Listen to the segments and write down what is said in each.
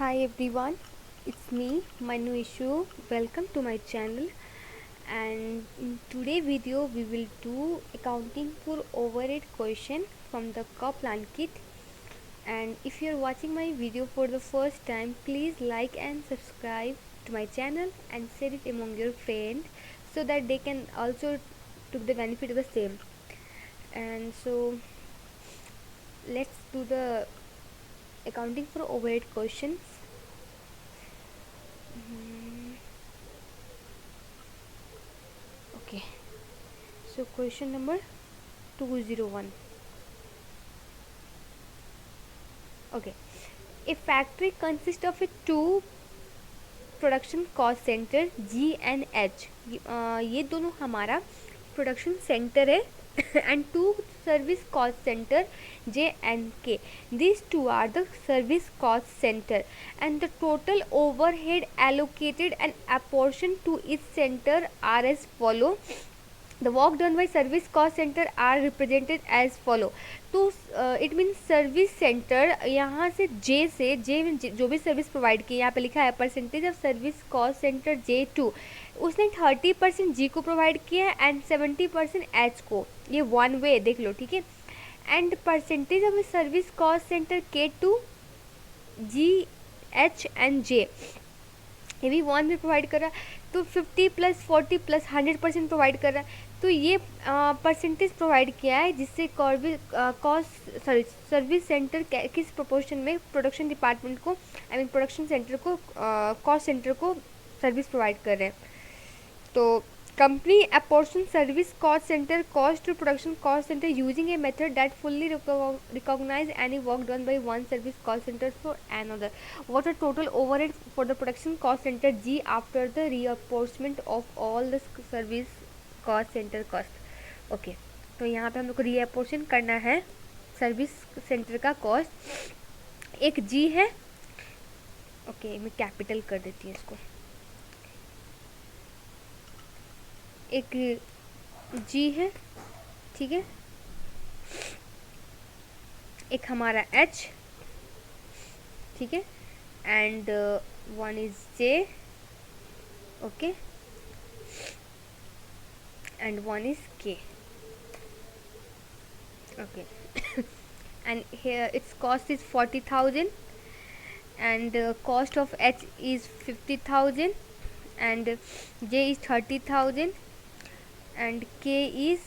Hi everyone, it's me Manu Ishu. Welcome to my channel, and in today's video we will do accounting for overhead question from the Coplan kit. And if you are watching my video for the first time, please like and subscribe to my channel and share it among your friends so that they can also take the benefit of the same. And so let's do the accounting for overhead questions. Okay, so question number 201. Okay, a factory consists of a two production cost centre G and H, ये दोनों हमारा production centre है and two service cost centre J and K. This two are the service cost centre and the total overhead allocated and apportion to each centre are as follow. The work done by service cost center are represented as follow. तो it mean service centre यहाँ से जे से जो भी service provide की, यहाँ पे लिखा है percentage of service cost centre J2, उसने 30% जी को प्रोवाइड किया है एंड 70% एच को. ये वन वे देख लो, ठीक है. And percentage of service cost centre K2 G H and J, ये भी वन में प्रोवाइड कर रहा है. तो 50 + 40 + 100% प्रोवाइड कर रहा है. तो ये परसेंटेज प्रोवाइड किया है जिससे सर्विस सेंटर किस प्रोपोर्शन में प्रोडक्शन डिपार्टमेंट को, आई मीन प्रोडक्शन सेंटर को, कॉस्ट सेंटर को सर्विस प्रोवाइड कर रहे हैं. तो company apportion service cost centre cost to production cost centre using a method that fully recognise any work done by one service cost centre for another. What are total overhead for the production cost centre G after the reapportionment of all the service cost centre cost. Okay, तो यहाँ पे हम लोग को रीअपोर्शन करना है service centre का cost. एक जी है, ओके मैं कैपिटल कर देती हूँ इसको. एक जी है, ठीक है. एक हमारा एच, ठीक है. And one is J, okay, and one is K. Okay. And here its cost is 40,000 and cost of H is 50,000 and J is 30,000 and K is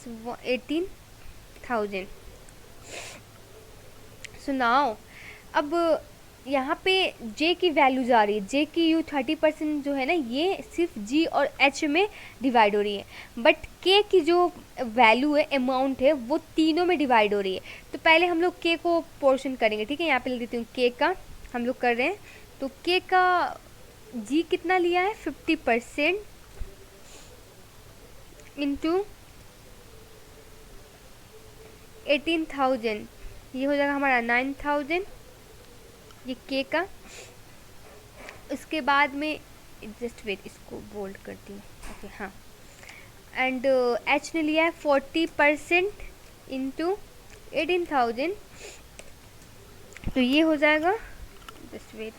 18,000. So now अब यहाँ पे J की वैल्यूज आ रही है. J की you 30% जो है ना, ये सिर्फ G और H में डिवाइड हो रही है, बट K की जो वैल्यू है, अमाउंट है, वो तीनों में डिवाइड हो रही है. तो पहले हम लोग K को पोर्शन करेंगे, ठीक है. यहाँ पे लिख देती हूँ K का हम लोग कर रहे हैं. तो K का G कितना लिया है, 50% इंटू 18,000, ये हो जाएगा हमारा 9,000, ये K का. उसके बाद में जस्ट वेट, इसको बोल्ड करती हूँ. ओके, हाँ. एंड H ने लिया है 40% इंटू 18,000, तो ये हो जाएगा जस्ट वेट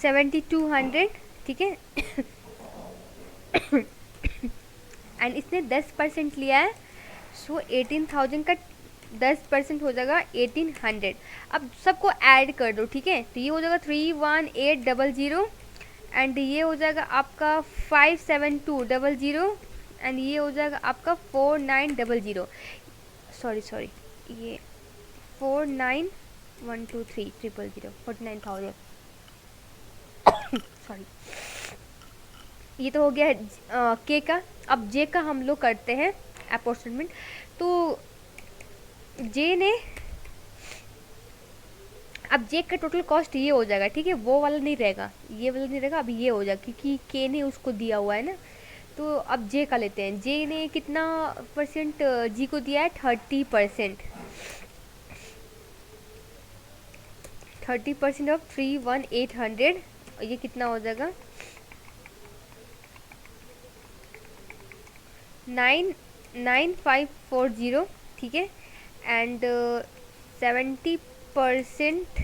7,200, ठीक है. एंड इसने 10% लिया है, सो 18,000 का 10% हो जाएगा 1800. अब सबको ऐड कर दो, ठीक है. तो ये हो जाएगा 31800 एंड ये हो जाएगा आपका 57200 एंड ये हो जाएगा आपका 4900. सॉरी ये 49,123,000 49,000. सॉरी, ये तो हो गया के का. अब जे का हम लोग करते हैं अपॉर्चुनमेंट. तो जे ने, अब जे का टोटल कॉस्ट ये हो जाएगा, ठीक है. वो वाला नहीं रहेगा, ये वाला नहीं रहेगा, अब ये हो जाएगा क्योंकि के ने उसको दिया हुआ है ना. तो अब जे का लेते हैं. जे ने कितना परसेंट जी को दिया है, 30%. 30% ऑफ 31800, ये कितना हो जाएगा 99540, ठीक है. एंड 70% 20%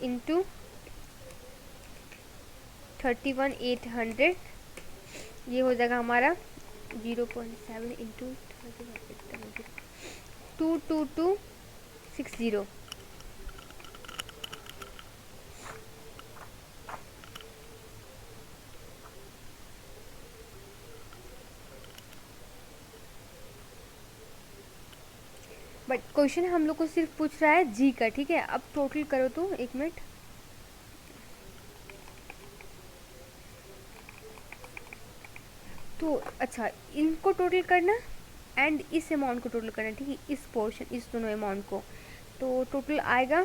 इंटू 31,800, ये हो जाएगा हमारा 0.7 इंटू 22260। बट क्वेश्चन हम लोग को सिर्फ पूछ रहा है जी का, ठीक है। अब टोटल करो तो 1 मिनट। तो अच्छा, इनको टोटल करना एंड इस अमाउंट को टोटल करना, ठीक है, इस पोर्शन, इस दोनों अमाउंट को। तो टोटल आएगा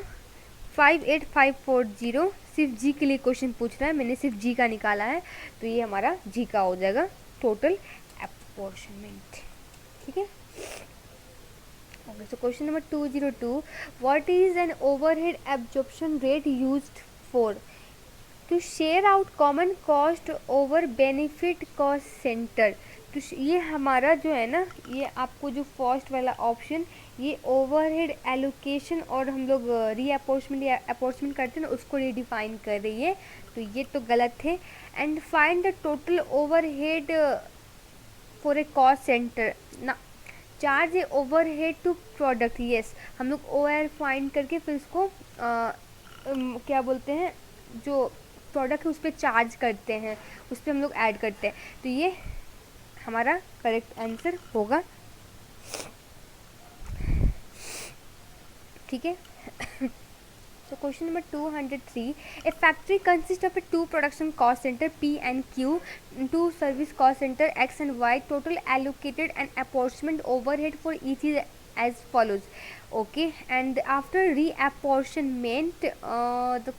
58540। सिर्फ जी के लिए क्वेश्चन पूछ रहा है, मैंने सिर्फ जी का निकाला है, तो ये हमारा जी का हो जाएगा टोटल अपॉर्चमेंट, ठीक है। Okay, so question number 202, what is an overhead absorption rate used for? To share out common cost over benefit cost center। तो ये हमारा जो है ना, ये आपको जो फर्स्ट वाला ऑप्शन, ये ओवरहेड एलोकेशन और हम लोग रीअपोर्चमेंट या अपॉर्चमेंट करते हैं ना, उसको रिडिफाइन कर रही है, तो ये तो गलत है। And find the total overhead for a cost centre ना, charge a overhead to product, yes, हम लोग ओवर फाइंड करके फिर उसको क्या बोलते हैं, जो प्रोडक्ट है उस पर चार्ज करते हैं, उस पर हम लोग ऐड करते हैं, तो ये हमारा करेक्ट आंसर होगा, ठीक है। So question number 203, a factory consists of a 2 production cost center P and Q, 2 service cost center X and Y. Total allocated and apportionment overhead for each is as follows. Okay, and after reapportionment, the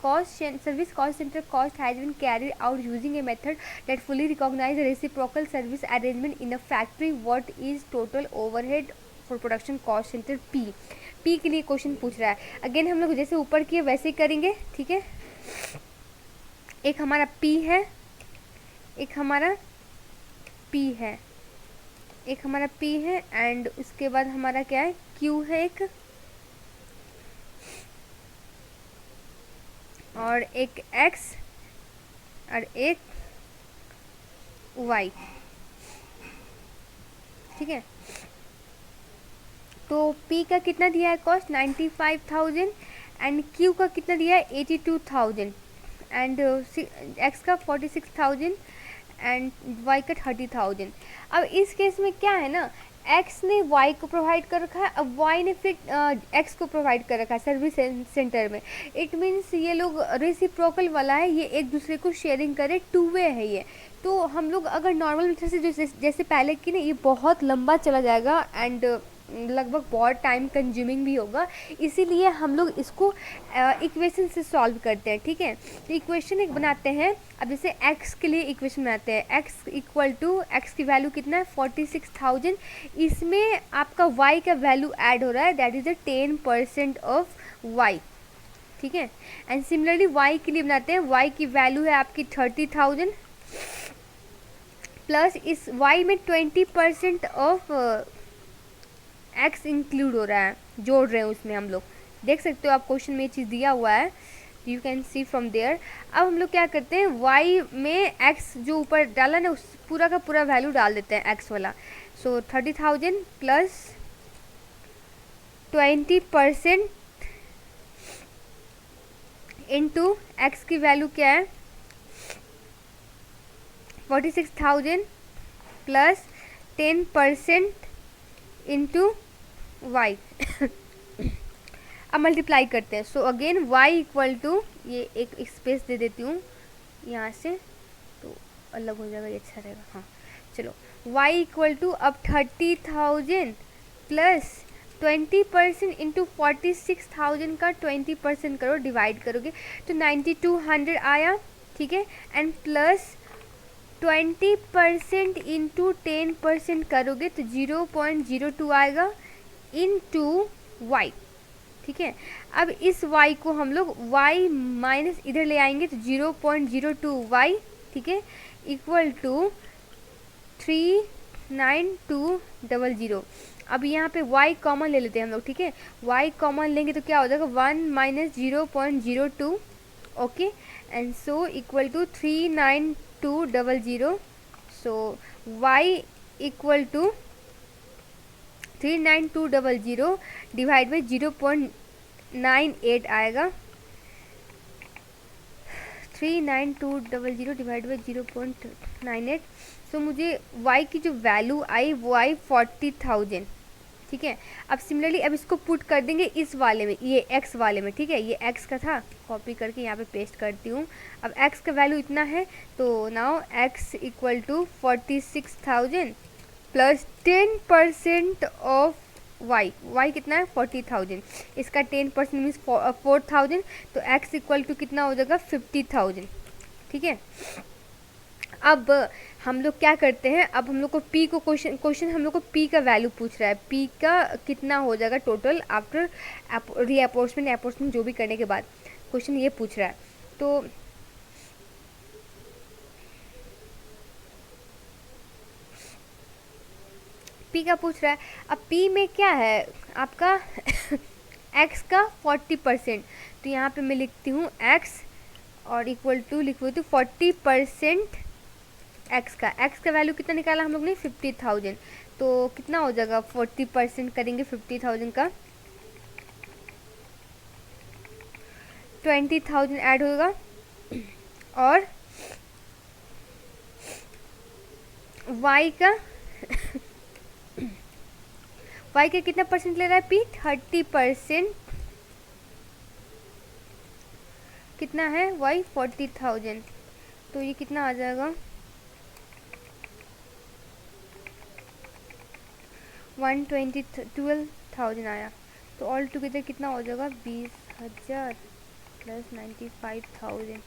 service cost center cost has been carried out using a method that fully recognizes reciprocal service arrangement in a factory. What is total overhead for production cost center P? P के लिए question पूछ रहा है। Again हम लोग जैसे ऊपर किए वैसे ही करेंगे, ठीक है। एक हमारा पी है, एक हमारा पी है, एक हमारा पी है, एंड उसके बाद हमारा क्या है, क्यू है एक, और एक एक्स और एक वाई, ठीक है। तो P का कितना दिया है कॉस्ट 95,000, एंड Q का कितना दिया है 82,000, एंड X का 46,000 एंड Y का 30,000। अब इस केस में क्या है ना, X ने Y को प्रोवाइड कर रखा है, अब Y ने फिर X को प्रोवाइड कर रखा है सर्विस सेंटर में। इट मीन्स ये लोग रेसिप्रोकल वाला है, ये एक दूसरे को शेयरिंग करे, टू वे है ये। तो हम लोग अगर नॉर्मल मेथड से जैसे पहले की ना, ये बहुत लंबा चला जाएगा एंड लगभग बहुत टाइम कंज्यूमिंग भी होगा, इसीलिए हम लोग इसको इक्वेशन से सॉल्व करते हैं, ठीक है। तो इक्वेशन एक बनाते हैं। अब जैसे x के लिए इक्वेशन बनाते हैं, x इक्वल टू, x की वैल्यू कितना है 46,000, इसमें आपका y का वैल्यू ऐड हो रहा है, that is the 10% of y, ठीक है। एंड सिमिलरली y के लिए बनाते हैं, y की वैल्यू है आपकी 30,000 प्लस इस y में 20% ऑफ x इंक्लूड हो रहा है, जोड़ रहे हैं उसमें, हम लोग देख सकते हो, आप क्वेश्चन में ये चीज़ दिया हुआ है, you can see from there. अब हम लोग क्या करते हैं, y में x जो ऊपर डाला ना, उस पूरा का पूरा वैल्यू डाल देते हैं x वाला। सो 30,000 प्लस 20% इंटू x की वैल्यू क्या है 46,000 प्लस 10% इंटू वाई। अब मल्टीप्लाई करते हैं। So again y equal to, ये एक स्पेस दे देती हूँ यहाँ से, तो अलग हो जाएगा, ये अच्छा रहेगा, हाँ चलो। वाई इक्वल टू अब 30,000 प्लस 20% इंटू 46,000 का 20% करो, डिवाइड करोगे तो 9200 आया, ठीक है। एंड प्लस 20% इंटू 10% करोगे तो 0.02 आएगा इंटू वाई, ठीक है। अब इस y को हम लोग y माइनस इधर ले आएंगे तो 0.02 y, ठीक है, इक्वल टू 39200। अब यहाँ पे y कॉमन ले लेते हैं हम लोग, ठीक है। y कॉमन लेंगे तो क्या हो जाएगा 1 minus 0.02, okay, and so equal to 39200। So y equal to 39200 divide by 0.98 आएगा। 39200 डिवाइड बाई 0.98। सो मुझे y की जो वैल्यू आई वो आई 40,000, ठीक है। अब सिमिलरली अब इसको पुट कर देंगे इस वाले में, ये x वाले में, ठीक है। ये x का था, कॉपी करके यहाँ पे पेस्ट करती हूँ। अब x का वैल्यू इतना है तो now x equal to 46,000 plus 10% of y कितना है 40,000, इसका 10% मीन्स 4,000, तो x इक्वल टू कितना हो जाएगा 50,000, ठीक है। अब हम लोग क्या करते हैं, अब हम लोग को p को क्वेश्चन हम लोग को p का वैल्यू पूछ रहा है, p का कितना हो जाएगा टोटल आफ्टर रीअपोर्शमेंट जो भी करने के बाद क्वेश्चन ये पूछ रहा है। तो p का पूछ रहा है। अब p में क्या है आपका x का 40%, तो यहाँ पे मैं लिखती हूँ x और इक्वल टू लिख देती हूँ 40% x का वैल्यू कितना निकाला हम लोग ने 50,000, तो कितना हो जाएगा 40% करेंगे 50,000 का 20,000 ऐड होगा, और y का y का कितना परसेंट ले रहा है p 30%, कितना है y 40,000, तो ये कितना आ जाएगा 12,000 आया। तो ऑल टुगेदर कितना हो जाएगा 20,000 प्लस 95,000।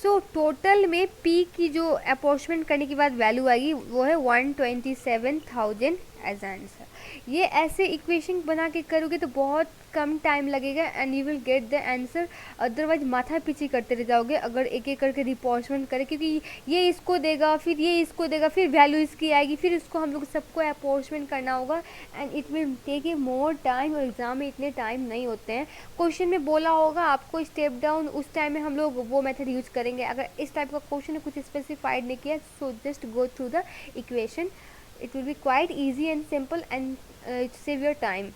सो टोटल में p की जो अपॉर्चमेंट करने के बाद वैल्यू आएगी वो है 127,000 एज आंसर। ये ऐसे इक्वेशन बना के करोगे तो बहुत कम टाइम लगेगा and you will get the answer, otherwise माथा पीछी करते रह जाओगे अगर एक एक करके रिपोर्टमेंट करें, क्योंकि ये इसको देगा फिर ये इसको देगा फिर वैल्यू इसकी आएगी फिर इसको हम लोग सबको अपॉर्चमेंट करना होगा and it will take a more time, और एग्जाम में इतने टाइम नहीं होते हैं। क्वेश्चन में बोला होगा आपको स्टेप डाउन, उस टाइम में हम लोग वो मेथड यूज करेंगे। अगर इस टाइप का क्वेश्चन है कुछ स्पेसिफाइड नहीं किया, so just go through the equation, it will be quite easy and simple and save your time।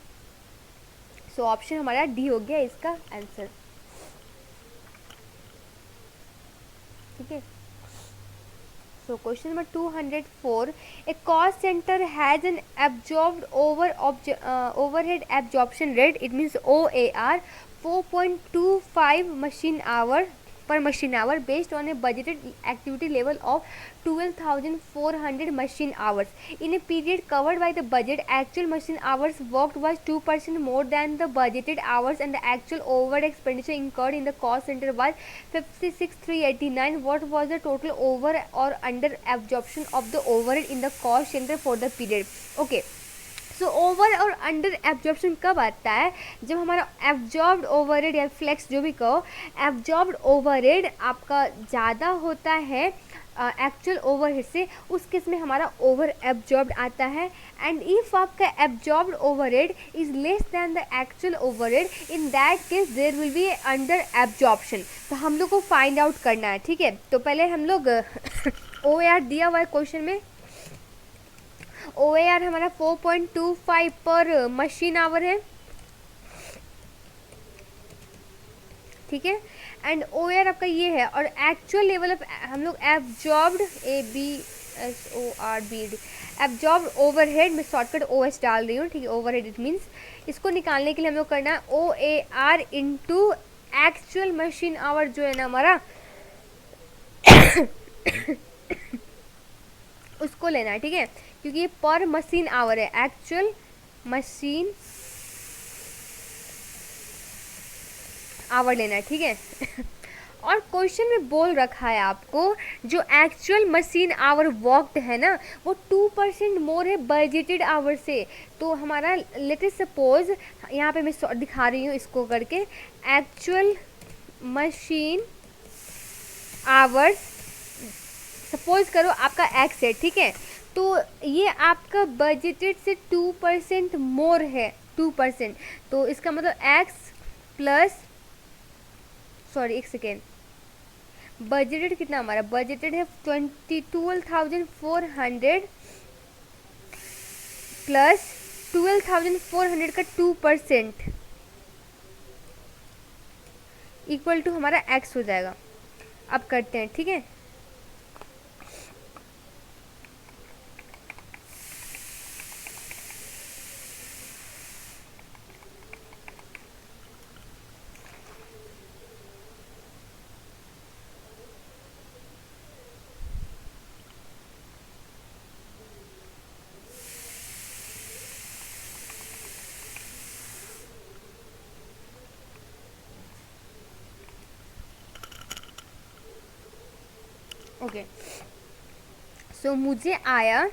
so option हमारा डी हो गया इसका आंसर, ठीक है। so question number 204, a cost center has an absorbed overhead absorption rate, it means OAR 4.25 machine hour per machine hour based on a budgeted activity level of 12,400 machine hours. In a period covered by the budget, actual machine hours worked was 2% more than the budgeted hours and the actual overhead expenditure incurred in the cost center was 56,389. What was the total over or under absorption of the overhead in the cost center for the period? Okay. So over और under absorption कब आता है, जब हमारा absorbed overhead या flex जो भी कहो, एब्जॉर्ब्ड ओवरहेड आपका ज़्यादा होता है एक्चुअल ओवरहेड से, उस केस में हमारा ओवर एब्जॉर्ब्ड आता है। एंड इफ आपका absorbed overhead is less than the actual overhead, in that case there will be under absorption. तो हम लोग को फाइंड आउट करना है, ठीक है। तो पहले हम लोग OAR दिया हुआ है क्वेश्चन में, OAR हमारा 4.25 पर मशीन आवर है, ठीक है। एंड OAR आपका ये है, और एक्चुअल लेवल ऑफ हम लोग एब्जॉर्ब्ड ABSORBD एब्जॉर्ब्ड ओवरहेड में शॉर्टकट OS डाल रही हूँ, ठीक है। ओवरहेड इट मीन्स इसको निकालने के लिए हम लोग करना है OAR into actual machine our जो है ना हमारा उसको लेना है, ठीक है, क्योंकि ये पर मशीन आवर है, एक्चुअल मशीन आवर लेना है, ठीक है। और क्वेश्चन में बोल रखा है आपको जो एक्चुअल मशीन आवर वर्कड है ना वो 2% मोर है बजटेड आवर से। तो हमारा लेट अस सपोज यहाँ पे मैं दिखा रही हूँ इसको करके, एक्चुअल मशीन आवर्स सपोज करो आपका x है, ठीक है। तो ये आपका बजटेड से 2% मोर है, 2%। तो इसका मतलब एक्स प्लस, सॉरी एक सेकेंड, बजटेड कितना हमारा, बजटेड है 12,400 प्लस 12,400 का 2% इक्वल टू हमारा एक्स हो जाएगा। अब करते हैं, ठीक है। ओके, सो मुझे आया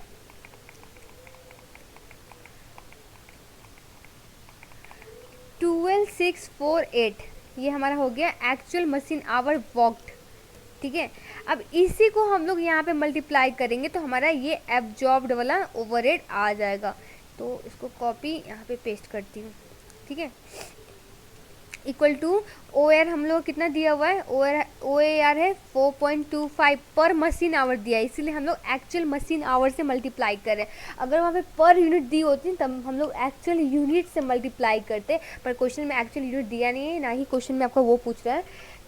12,648, ये हमारा हो गया एक्चुअल मशीन आवर वॉकड, ठीक है। अब इसी को हम लोग यहाँ पे मल्टीप्लाई करेंगे तो हमारा ये एब्जॉर्ब्ड वाला ओवरहेड आ जाएगा। तो इसको कॉपी यहाँ पे पेस्ट करती हूँ, ठीक है। इक्वल टू ओ आर हम लोग कितना दिया हुआ है, ओ ए आर है 4.25 पर मशीन आवर दिया है, इसीलिए हम लोग एक्चुअल मशीन आवर से मल्टीप्लाई कर रहे हैं। अगर वहाँ पे पर यूनिट दी होती तब हम लोग एक्चुअल यूनिट से मल्टीप्लाई करते, पर क्वेश्चन में एक्चुअल यूनिट दिया नहीं है, ना ही क्वेश्चन में आपका वो पूछ रहा है।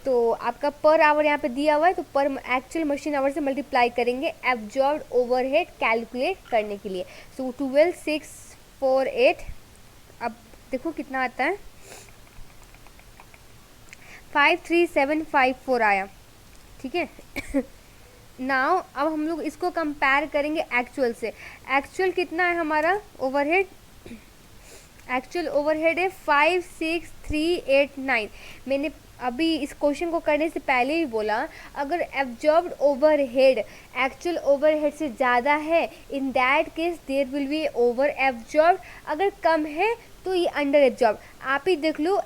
तो आपका पर आवर यहाँ पे दिया हुआ है, तो पर एक्चुअल मशीन आवर से मल्टीप्लाई करेंगे एब्जॉर्ब्ड ओवरहेड कैलकुलेट करने के लिए। सो 12,648, अब देखो कितना आता है, 53754 आया, ठीक है। नाउ अब हम लोग इसको कंपेयर करेंगे एक्चुअल से। एक्चुअल कितना है हमारा ओवरहेड, एक्चुअल ओवरहेड है 56389। मैंने अभी इस क्वेश्चन को करने से पहले ही बोला, अगर एब्जॉर्ब्ड ओवरहेड एक्चुअल ओवरहेड से ज़्यादा है, in that case there will be over absorbed, अगर कम है तो ये अंडर एब्जॉर्ब। आप ही देख लो,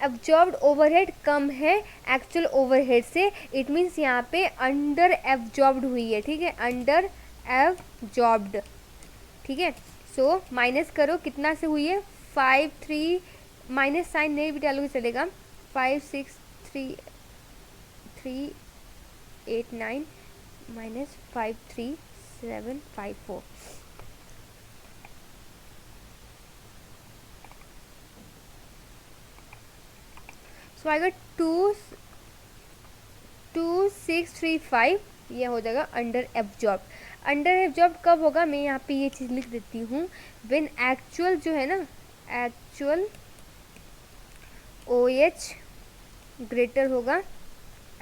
एब्जॉर्ब्ड ओवरहेड कम है एक्चुअल ओवरहेड से, इट मीन्स यहाँ पे अंडर एब्जॉर्ब्ड हुई है, ठीक है, अंडर एब्जॉर्ब्ड, ठीक है। सो माइनस करो, कितना से हुई है, 53, माइनस साइन नहीं भी डालोगे चलेगा, 56389 माइनस 53754। सो आएगा 2635, ये हो जाएगा अंडर एब्जॉर्ब। अंडर एब्जॉर्ब कब होगा, मैं यहाँ पे ये चीज़ लिख देती हूँ, व्हेन एक्चुअल जो है ना, एक्चुअल ओ एच ग्रेटर होगा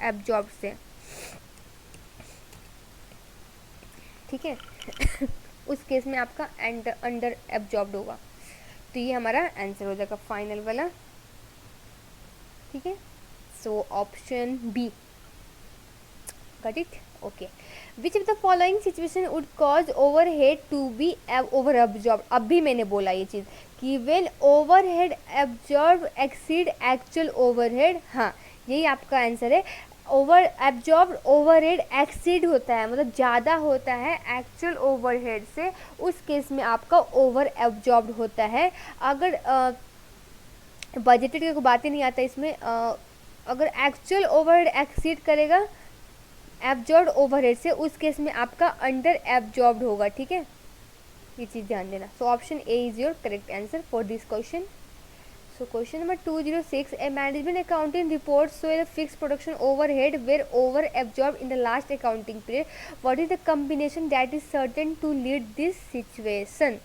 एब्जॉर्ब से, ठीक है। उस केस में आपका अंडर एब्जॉर्ब्ड होगा। तो ये हमारा आंसर हो जाएगा फाइनल वाला, ठीक है। So option B, got it, okay. Which of the following situation would cause overhead to be over absorb. अब भी मैंने बोला ये चीज़ कि when overhead absorb exceed actual overhead, हाँ यही आपका आंसर है। ओवर एब्जॉर्ब ओवरहेड एक्सीड होता है, मतलब ज़्यादा होता है एक्चुअल ओवरहेड से, उस केस में आपका ओवर एब्जॉर्ब होता है। अगर बजटेड की कोई बात ही नहीं आता इसमें, अगर एक्चुअल ओवरहेड एक्सीड करेगा एब्जॉर्ब्ड ओवरहेड से, उस केस में आपका अंडर एब्जॉर्ब्ड होगा, ठीक है, ये चीज़ ध्यान देना। So option A is your correct answer for this question. So question number 206, A management accounting report show a fixed production overhead were over absorbed in the last accounting period. What is the combination that is certain to lead this situation?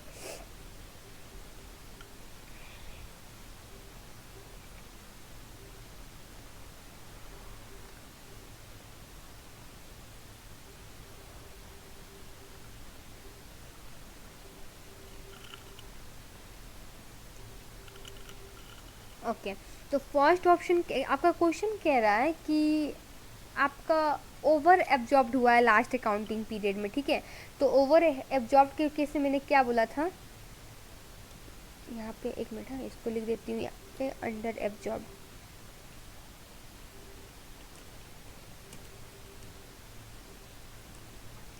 Okay, तो first option आपका question कह रहा है कि आपका over absorbed हुआ है last accounting period में, ठीक है। तो ओवर एब्जॉर्ब के केस में मैंने क्या बोला था, यहाँ पे एक मिनट, हाँ इसको लिख देती हूँ यहाँ पे, अंडर एब्जॉर्ब,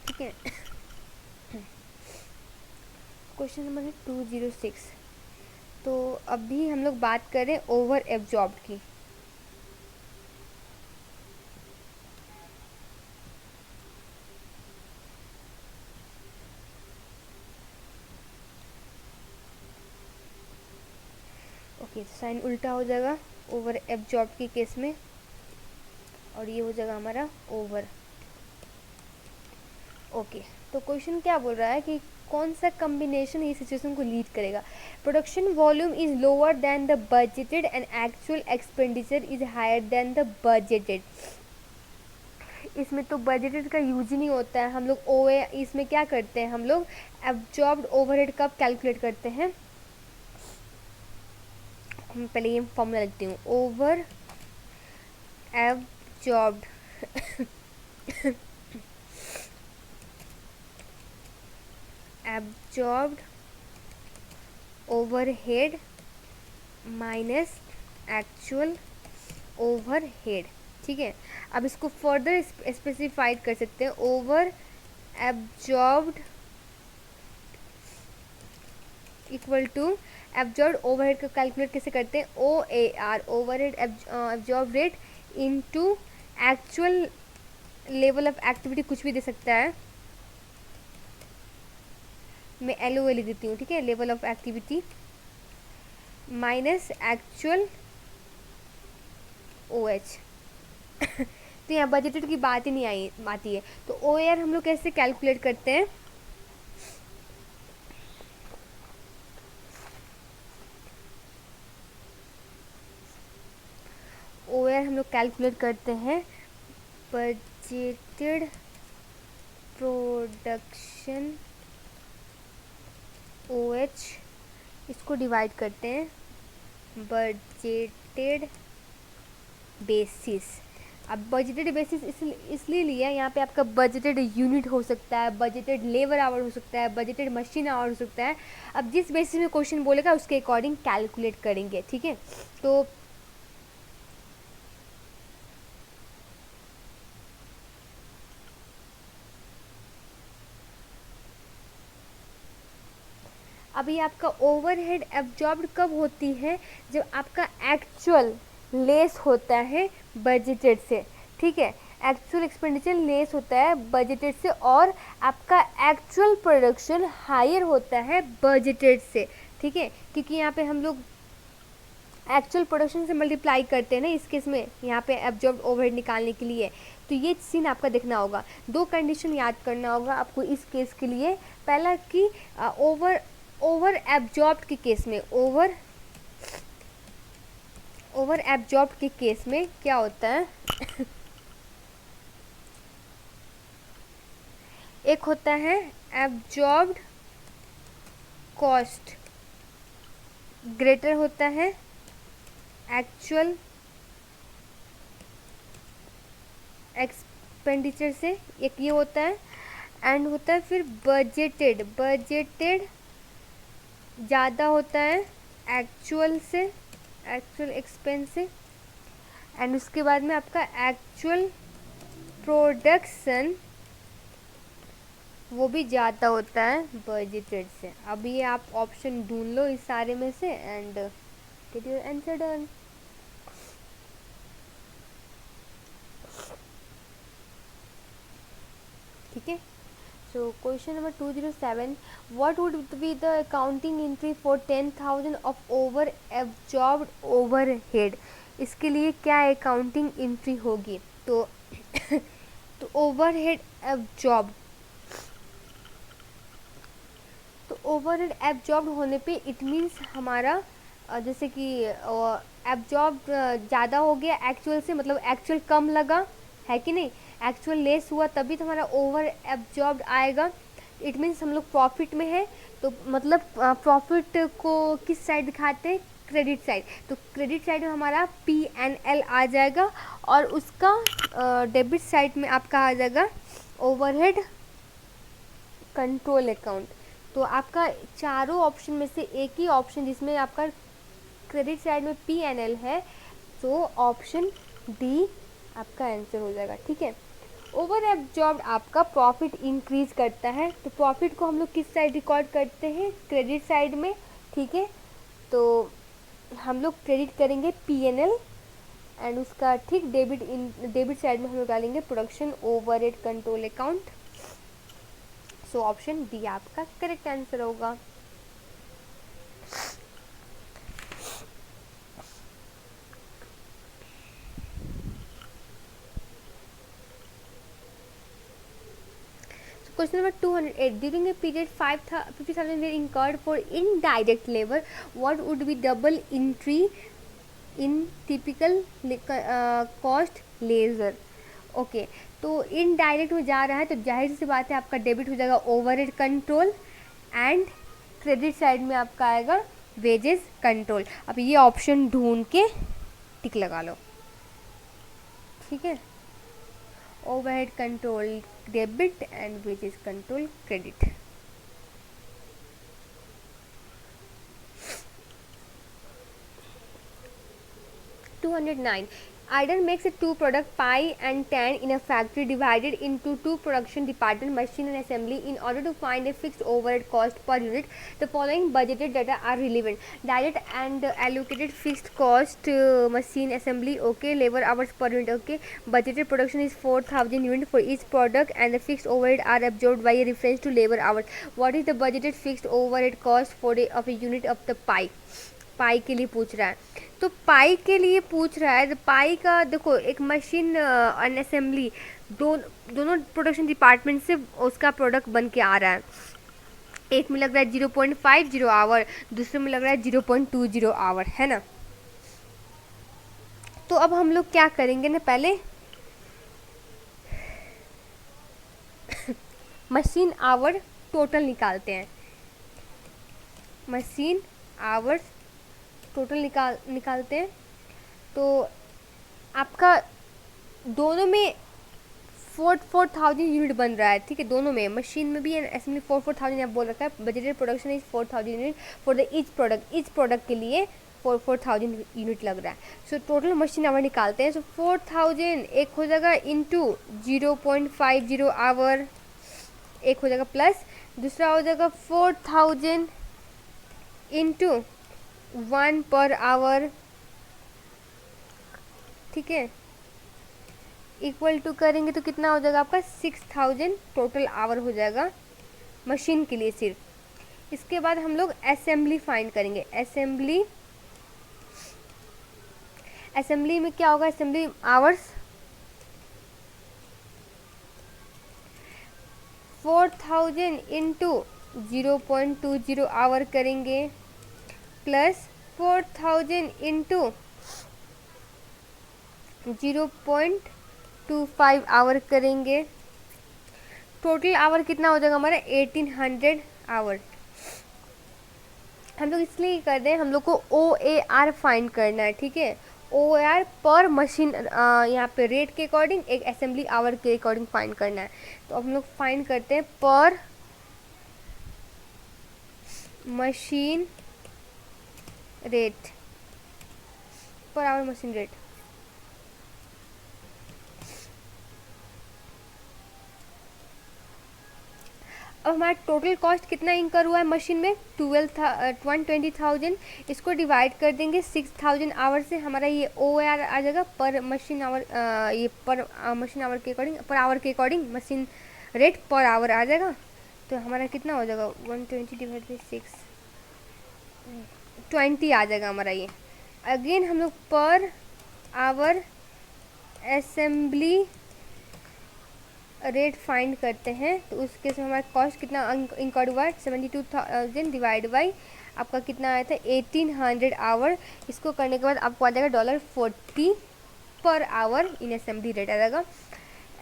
ठीक है। क्वेश्चन नंबर है 206। तो अभी हम लोग बात करें ओवर एब्जॉर्ब्ड की। ओके, तो साइन उल्टा हो जाएगा ओवर एब्जॉर्ब के केस में, और ये हो जाएगा हमारा ओवर। ओके, तो क्वेश्चन क्या बोल रहा है कि कौन सा कम्बिनेशन ये सिचुएशन को लीड करेगा। Production volume is lower than the budgeted and actual expenditure is higher than the budgeted. इसमें तो बजटेड का यूज ही नहीं होता है। हम लोग ओ इसमें क्या करते हैं, हम लोग एब्जॉर्ब्ड ओवरहेड कब कैलकुलेट करते हैं। मैं पहले ये फॉर्मूला लिखती हूँ, over absorbed absorbed overhead minus actual overhead. ठीक है, अब इसको फर्दर स्पेसिफाइड कर सकते हैं। Over absorbed equal to absorbed overhead को कैलकुलेट कैसे करते हैं, O A R overhead absorb rate into actual level of activity, कुछ भी दे सकता है। मैं एल ओ लिख देती हूँ, ठीक है, level of activity minus actual O H. तो यहाँ बजटेड की बात ही नहीं आती है। तो ओ ए आर हम लोग कैसे कैलकुलेट करते हैं, ओ ए आर हम लोग कैलकुलेट करते हैं बजटेड प्रोडक्शन ओ एच, इसको डिवाइड करते हैं बजटेड बेसिस। अब बजटेड बेसिस इसलिए लिया, यहाँ पे आपका बजटेड यूनिट हो सकता है, बजटेड लेबर आवर हो सकता है, बजटेड मशीन आवर हो सकता है। अब जिस बेसिस में क्वेश्चन बोलेगा उसके अकॉर्डिंग कैलकुलेट करेंगे। ठीक है, तो अभी आपका ओवरहेड एब्जॉर्ब्ड कब होती है, जब आपका एक्चुअल लेस होता है बजटेड से। ठीक है, एक्चुअल एक्सपेंडिचर लेस होता है बजटेड से, और आपका एक्चुअल प्रोडक्शन हायर होता है बजटेड से। ठीक है, क्योंकि यहाँ पे हम लोग एक्चुअल प्रोडक्शन से मल्टीप्लाई करते हैं ना इस केस में, यहाँ पे एब्जॉर्ब्ड ओवरहेड निकालने के लिए। तो ये सीन आपका देखना होगा। दो कंडीशन याद करना होगा आपको इस केस के लिए। पहला कि ओवर एब्जॉर्ब्ड के केस में, ओवर एब्जॉर्ब्ड के केस में क्या होता है एक होता है एब्जॉर्ब्ड कॉस्ट ग्रेटर होता है एक्चुअल एक्सपेंडिचर से, एक ये होता है। एंड होता है फिर बजटेड ज़्यादा होता है एक्चुअल से, एक्चुअल एक्सपेंस से। एंड उसके बाद में आपका एक्चुअल प्रोडक्शन वो भी ज़्यादा होता है बजटेड से। अब ये आप ऑप्शन ढूंढ लो इस सारे में से and get your answer done. ठीक है, so question number 207, what would be the accounting entry for 10,000 of over absorbed overhead. इसके लिए क्या अकाउंटिंग एंट्री होगी, तो तो ओवरहेड एब्जॉर्ब, तो ओवरहेड एब्जॉर्ब होने पे इट मीन्स हमारा जैसे कि एब्जॉर्ब ज़्यादा हो गया एक्चुअल से, मतलब एक्चुअल कम लगा है कि नहीं, एक्चुअल लेस हुआ तभी तो हमारा ओवर एब्जॉर्ब आएगा। इट मीन्स हम लोग प्रॉफिट में है, तो मतलब प्रॉफिट को किस साइड दिखाते हैं, क्रेडिट साइड। तो क्रेडिट साइड में हमारा P&L आ जाएगा, और उसका डेबिट साइड में आपका आ जाएगा ओवरहेड कंट्रोल अकाउंट। तो आपका चारों ऑप्शन में से एक ही ऑप्शन जिसमें आपका क्रेडिट साइड में P&L है, तो ऑप्शन डी आपका आंसर हो जाएगा। ठीक है, ओवर एब्जॉर्ब्ड आपका प्रॉफिट इंक्रीज करता है। तो प्रॉफिट को हम लोग किस साइड रिकॉर्ड करते हैं, क्रेडिट साइड में, ठीक है। तो हम लोग क्रेडिट करेंगे पीएनएल एंड उसका ठीक डेबिट साइड में हम लोग डालेंगे production overhead control account. So option D आपका करेक्ट आंसर होगा। Question number 208. During a period 50,000 were incurred for indirect labor, what would be double entry in typical cost ledger? Okay, तो indirect में जा रहा है तो जाहिर सी बात है आपका डेबिट हो जाएगा overhead control and credit side में आपका आएगा वेजेस कंट्रोल। अब ये ऑप्शन ढूंढ के टिक लगा लो, ठीक है। Overhead control debit and wages control credit. Idle makes a two product pi and tan in a factory divided into two production department, machine and assembly. In order to find a fixed overhead cost per unit, the following budgeted data are relevant. Direct and allocated fixed cost, machine assembly, okay. Labor hours per unit, okay. Budgeted production is 4,000 units for each product and the fixed overhead are absorbed by a reference to labor hours. What is the budgeted fixed overhead cost for of a unit of the pi? पाई के लिए पूछ रहा है, तो पाई के लिए पूछ रहा है। तो पाई का देखो, एक मशीन और असेंबली दोनों प्रोडक्शन डिपार्टमेंट से उसका प्रोडक्ट बन के आ रहा है। एक में लग रहा है 0.50 आवर, दूसरे में लग रहा है 0.20 आवर, है ना। तो अब हम लोग क्या करेंगे ना, पहले मशीन आवर टोटल निकालते हैं। मशीन आवर्स टोटल निकालते हैं। तो आपका दोनों में 4,000 यूनिट बन रहा है, ठीक है। दोनों में, मशीन में भी एंड असेंबली 4,000 यहाँ बोल रखा है। Budgeted production is 4,000 unit for the each product के लिए 4,000 यूनिट लग रहा है। सो टोटल मशीन आवर निकालते हैं। सो 4,000 एक हो जाएगा इंटू 0.50 आवर, एक हो जाएगा प्लस, दूसरा हो जाएगा 4,000 इंटू 1 पर आवर, ठीक है, इक्वल टू करेंगे तो कितना हो जाएगा आपका 6,000 टोटल आवर हो जाएगा मशीन के लिए सिर्फ। इसके बाद हम लोग असेंबली फाइंड करेंगे। असेंबली में क्या होगा, असेंबली आवर्स 4,000 इंटू 0.20 आवर करेंगे प्लस 4,000 इंटू 0.25 आवर करेंगे। टोटल आवर कितना हो जाएगा हमारा 1,800 आवर। हम लोग इसलिए कर रहे हैं, हम लोग को OAR फाइंड करना है, ठीक है। OAR पर मशीन यहाँ पे रेट के अकॉर्डिंग, एक असेंबली आवर के अकॉर्डिंग फाइंड करना है। तो हम लोग फाइंड करते हैं पर machine rate, per our machine rate. अब हमारा टोटल कॉस्ट कितना इंकर हुआ है मशीन में, 120,000। इसको डिवाइड कर देंगे 6,000 आवर से, हमारा ये OAR आ जाएगा पर मशीन आवर, ये पर मशीन आवर के अकॉर्डिंग, पर आवर के according machine rate per hour आ जाएगा। तो हमारा कितना हो जाएगा 120 डिवाइड बाई 6, 20 आ जाएगा हमारा ये। अगेन हम लोग per hour assembly rate find करते हैं। तो उस केस में हमारा कॉस्ट कितना इंकर्ड हुआ है 72,000 डिवाइड बाई आपका कितना आया था 1,800 आवर। इसको करने के बाद आपको आ जाएगा $40 per hour in assembly rate आ जाएगा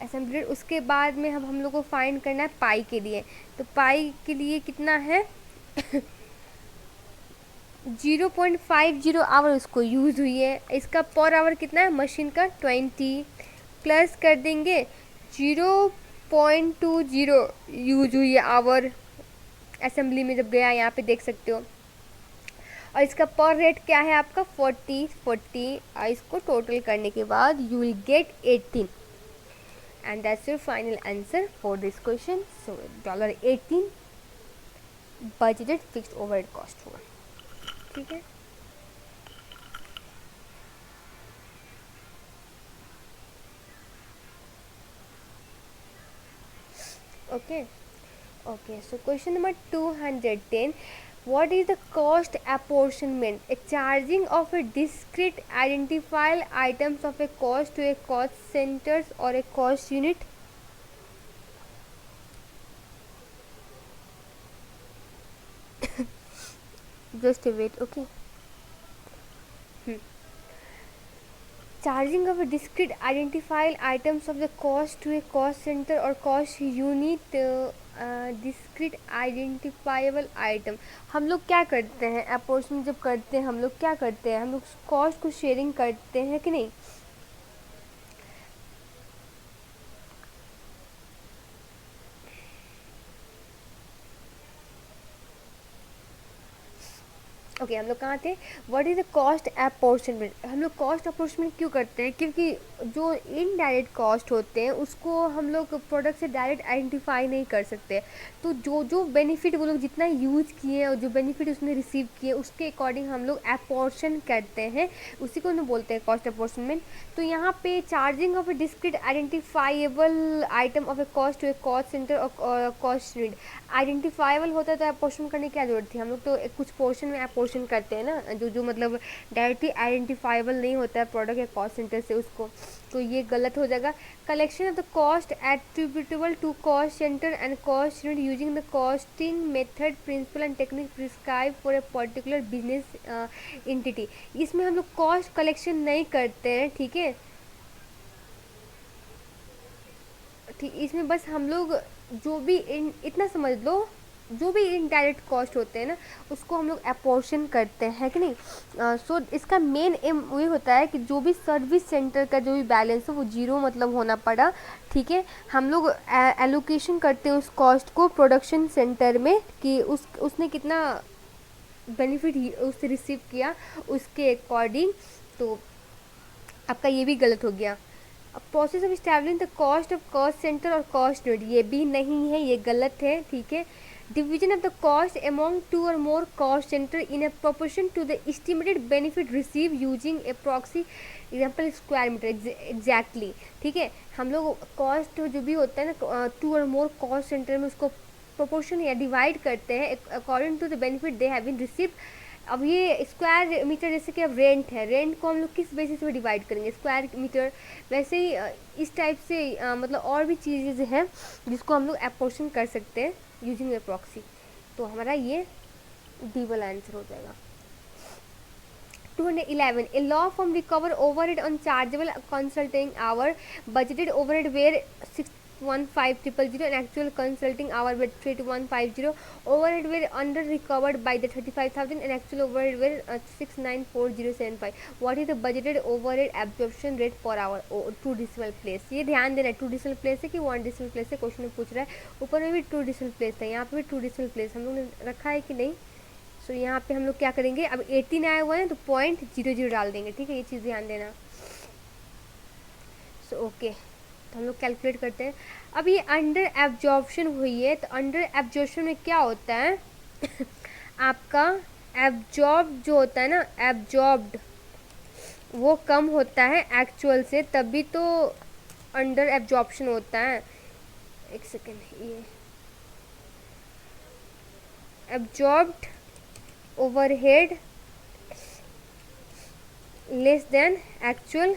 असेंबली रेट। उसके बाद में हम लोग को फाइंड करना है पाई के लिए। तो पाई के लिए कितना है 0.50 आवर उसको यूज़ हुई है। इसका पर आवर कितना है मशीन का 20 प्लस कर देंगे 0.20 यूज हुई है आवर असेंबली में जब गया, यहाँ पे देख सकते हो। और इसका पर रेट क्या है आपका 40। इसको टोटल करने के बाद you will get 18। and that's your final answer for this question. So $18 budgeted fixed overhead cost हुआ, ठीक है. Okay, so question number 210. What is the cost apportionment? A charging of a discrete identifiable items of a cost to a cost centers or a cost unit. Just a wait, okay. Charging of a discrete identifiable items of the cost to a cost center or cost unit. Discrete identifiable item, हम लोग क्या करते हैं apportion जब करते हैं, हम लोग क्या करते हैं, हम लोग कॉस्ट को शेयरिंग करते हैं कि नहीं. ओके, हम लोग कहाँ थे. What is the cost apportionment. हम लोग कॉस्ट अपोर्शनमेंट क्यों करते हैं, क्योंकि जो इनडायरेक्ट कॉस्ट होते हैं उसको हम लोग प्रोडक्ट से डायरेक्ट आइडेंटिफाई नहीं कर सकते. तो जो जो बेनिफिट वो लोग जितना यूज़ किए और जो बेनिफिट उसने रिसीव किए उसके अकॉर्डिंग हम लोग अपोर्शन करते हैं, उसी को हम बोलते हैं कॉस्ट अपोर्शनमेंट. तो यहाँ पे charging of a discrete identifiable item of a cost to a cost centre और कॉस्ट यूनिट. आइडेंटिफाइबल होता है तो अपोर्शन करने की क्या जरूरत थी, हम लोग तो कुछ पोर्शन में अपोर्शन करते हैं ना, जो जो मतलब डायरेक्टली आइडेंटिफाइबल नहीं होता है प्रोडक्ट या कॉस्ट सेंटर से उसको, तो ये गलत हो जाएगा. Collection of the cost attributable to cost centre and cost unit using the costing method principle and technique prescribe for a particular business entity. इसमें हम लोग कॉस्ट कलेक्शन नहीं करते हैं, ठीक है. ठीक, इसमें बस हम लोग जो भी इतना समझ लो, जो भी इनडायरेक्ट कॉस्ट होते हैं ना उसको हम लोग अपोर्शन करते हैं कि नहीं. सो इसका मेन एम वही होता है कि जो भी सर्विस सेंटर का जो भी बैलेंस है वो जीरो मतलब होना पड़ा, ठीक है. हम लोग एलोकेशन करते हैं उस कॉस्ट को प्रोडक्शन सेंटर में कि उसने कितना बेनिफिट उससे रिसीव किया उसके अकॉर्डिंग. तो आपका ये भी गलत हो गया. Process of establishing the cost of cost centre और कॉस्ट यूनिट, ये भी नहीं है, ये गलत है, ठीक है. Division of the cost among two और more cost centre in a proportion to the estimated benefit receive using a proxy example square metre. Exactly, ठीक है. हम लोग कॉस्ट जो भी होता है ना टू और मोर कॉस्ट सेंटर में उसको प्रोपोर्शन या डिवाइड करते हैं according to the benefit they have been receive. अब ये स्क्वायर मीटर जैसे कि अब रेंट है, रेंट को हम लोग किस बेसिस पे डिवाइड करेंगे, स्क्वायर मीटर. वैसे ही इस टाइप से मतलब और भी चीज़ें हैं जिसको हम लोग अपोर्शन कर सकते हैं यूजिंग ए प्रॉक्सी. तो हमारा ये डी वाला आंसर हो जाएगा. 211. A law firm recover overhead on chargeable consulting hour. Budgeted overhead were 615,000 and actual consulting hour were 32150. Overhead were under recovered by the 35,000 and actual overhead were 694075. What is the budgeted overhead absorption rate per hour? Two decimal place, ये ध्यान देना. To decimal place है कि 1 decimal place से question में पूछ रहा है. ऊपर में भी 2 डिसिमल प्लेस था, यहाँ पे भी 2 डिसिमल प्लेस हम लोग ने रखा है कि नहीं. सो यहाँ पे हम लोग क्या करेंगे, अब 18 आया हुआ है तो 0.00 डाल देंगे, ठीक है. ये चीज़ ध्यान देना. सो ओके, तो हम लोग कैलकुलेट करते हैं. अब ये अंडर एब्जॉर्प्शन हुई है, तो अंडर एब्जॉर्प्शन में क्या होता है आपका एब्जॉर्ब जो होता है ना, एब्जॉर्ब्ड वो कम होता है एक्चुअल से, तभी तो अंडर एब्जॉर्प्शन होता है. एक सेकेंड, ये absorbed overhead less than actual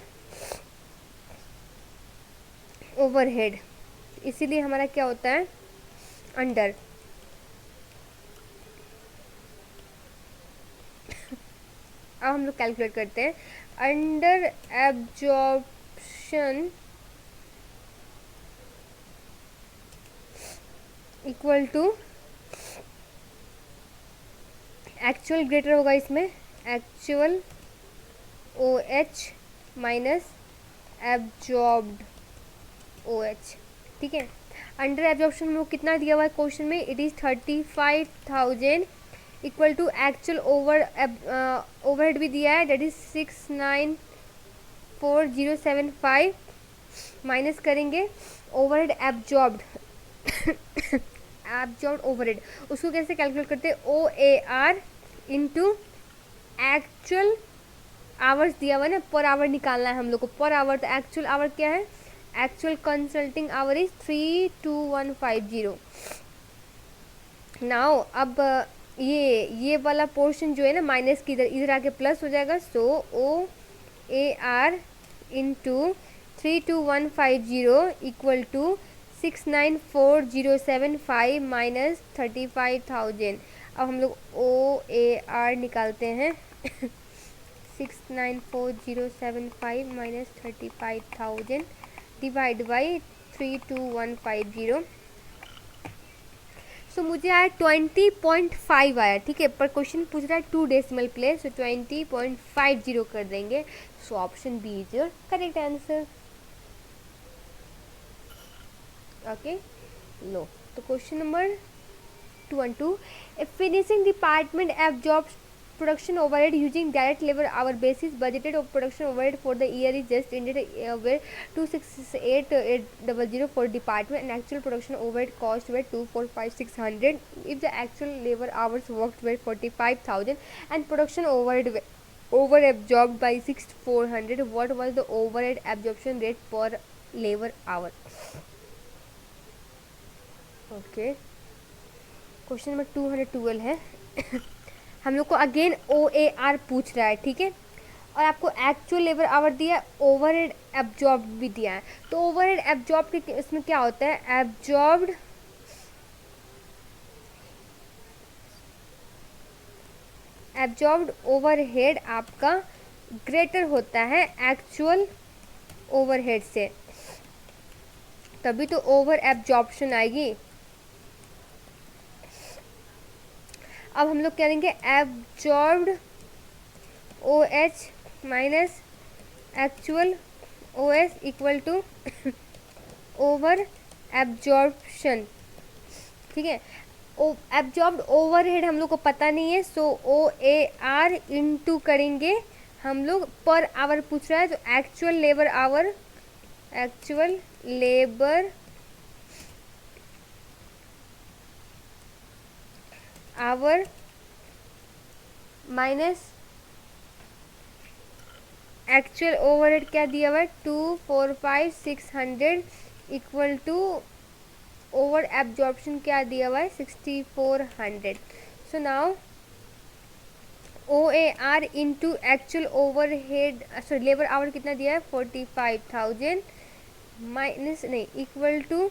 overhead, इसीलिए हमारा क्या होता है अंडर. अब हम लोग कैलकुलेट करते हैं. Under absorption equal to actual greater होगा इसमें, actual OH minus absorbed OH, ठीक है. अंडर एब्जॉर्प्शन में कितना दिया हुआ है क्वेश्चन में, it is 35,000 equal to actual overhead भी दिया है दैट इज 694,075 माइनस करेंगे ओवरहेड एब्जॉर्ब्ड एब्जॉर्ब ओवरहेड, उसको कैसे कैलकुलेट करते हैं, OAR इंटू एक्चुअल आवर्स दिया हुआ है ना, पर आवर निकालना है हम लोग को, पर आवर। तो एक्चुअल आवर क्या है, actual consulting our is 32150। Now अब ये वाला पोर्शन जो है ना माइनस की इधर आके प्लस हो जाएगा। So OAR into 32150 equal to 694075 minus 35,000। अब हम लोग OAR निकालते हैं 694075 माइनस 35,000 डिवाइड बाई 32150। सो मुझे आया 20.5 आया, ठीक है। पर क्वेश्चन पूछ रहा है 2 डेसिमल प्लेस, सो 20.50 कर देंगे। So option B is your correct answer. Okay लो, तो question number 212, a finishing department absorbs production overhead using direct labor hour basis. Budgeted of production overhead for the year is just ended were 268,800 for department, and actual production overhead cost were 245,600. If the actual labor hours worked were 45,000 and production overhead over absorbed by 6,400, what was the overhead absorption rate per labor hour? Okay, question number 212 है हम लोग को again OAR पूछ रहा है, ठीक है। और आपको एक्चुअल लेबर आवर दिया है, ओवरहेड एब्जॉर्ब भी दिया है। तो ओवरहेड एब्जॉर्ब के इसमें क्या होता है, एब्जॉर्ब्ड ओवरहेड आपका ग्रेटर होता है एक्चुअल ओवरहेड से, तभी तो ओवर एब्जॉर्प्शन आएगी। अब हम लोग क्या लेंगे, absorbed OH minus actual OS equal to over absorption, ठीक है। एब्जॉर्ब्ड ओवरहेड हम लोग को पता नहीं है, सो OAR इंटू करेंगे हम लोग, पर आवर पूछ रहा है, तो actual labour our minus actual overhead क्या दिया हुआ है 245,600 इक्वल टू ओवर एब्जॉर्प्शन क्या दिया हुआ है 6,400। So now OAR into actual overhead, sorry labour our कितना दिया है 45,000 माइनस नहीं इक्वल टू,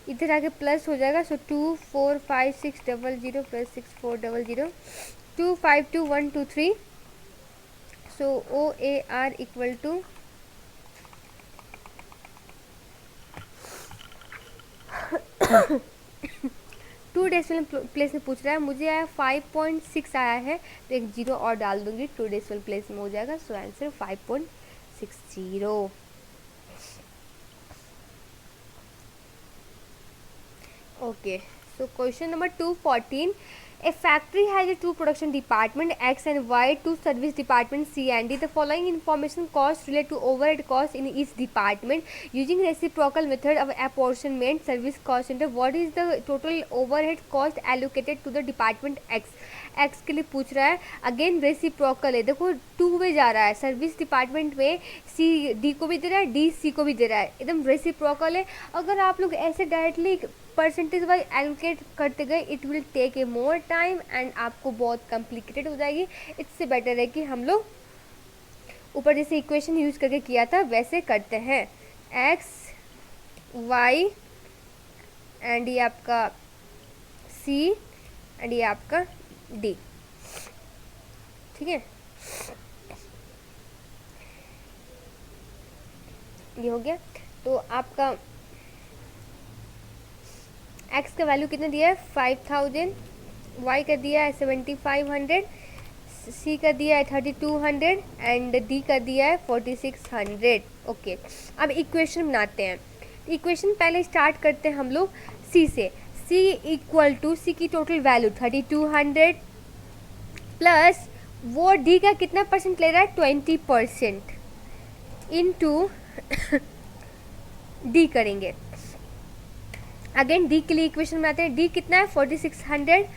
इधर आके प्लस हो जाएगा। So 245,600 plus 6,400 252,123। So OAR equal to 2 decimal place में पूछ रहा है, मुझे आया 5.6 आया है, तो एक जीरो और डाल दूंगी, 2 डेसिमल प्लेस में हो जाएगा। So answer 5.60। Okay, so question number 214. A factory has a 2 production department X and Y, 2 service department C and D. The following information costs relate to overhead costs in each department using reciprocal method of apportionment service cost center. What is the total overhead cost allocated to the department X? X के लिए पूछ रहा है, again reciprocal है, देखो 2 वे जा रहा है, सर्विस डिपार्टमेंट में C D को भी दे रहा है, D C को भी दे रहा है, एकदम रेसिप्रोकल है। अगर आप लोग ऐसे डायरेक्टली परसेंटेज वाइज एलोकेट करते गए, it will take a more time and आपको बहुत कॉम्प्लिकेटेड हो जाएगी। इससे बेटर है कि हम लोग ऊपर जैसे इक्वेशन यूज करके किया था वैसे करते हैं, एक्स वाई एंड ये आपका सी एंड ये आपका डी, ठीक है। ये हो गया, तो आपका x का वैल्यू कितना दिया है 5,000, y का दिया है 7,500, c का दिया है 3,200 एंड d का दिया है 4,600। ओके, अब इक्वेशन बनाते हैं। इक्वेशन पहले स्टार्ट करते हैं हम लोग c से। c इक्वल टू, c की टोटल वैल्यू 3,200 प्लस वो d का कितना परसेंट ले रहा है 20% इनटू d करेंगे। अगेन डी के लिए इक्वेशन बनाते हैं। डी कितना है 4600,